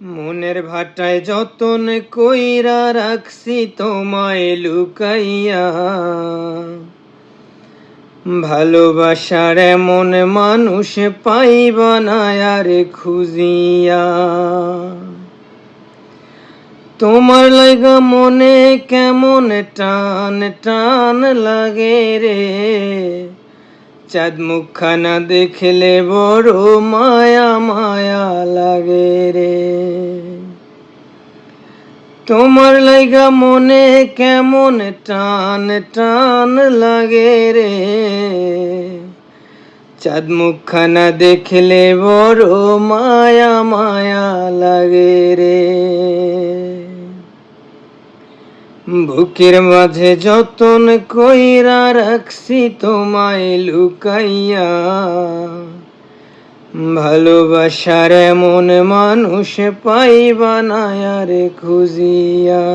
মনের ভাটায় যতন কইরা রাখছি তোমায় লুকাইয়া, ভালোবাসার এমন মানুষ পাইবা না আর খুঁজিয়া। তোমার লাগা মনে কেমন টান টান লাগে রে, চাঁদ মুখখানা দেখলে বড় মায়া মায়া লাগে রে। তোমার লাইগা মনে কেমন টান টান লাগে রে, চাঁদ মুখখানা দেখলে বড় মায়া মায়া লাগে রে। বুকের মাঝে যতন কইরা রাখছি তোমায় লুকাইয়া, ভালোবাসার এমন মানুষ পাইবা না আর খুঁজিয়া।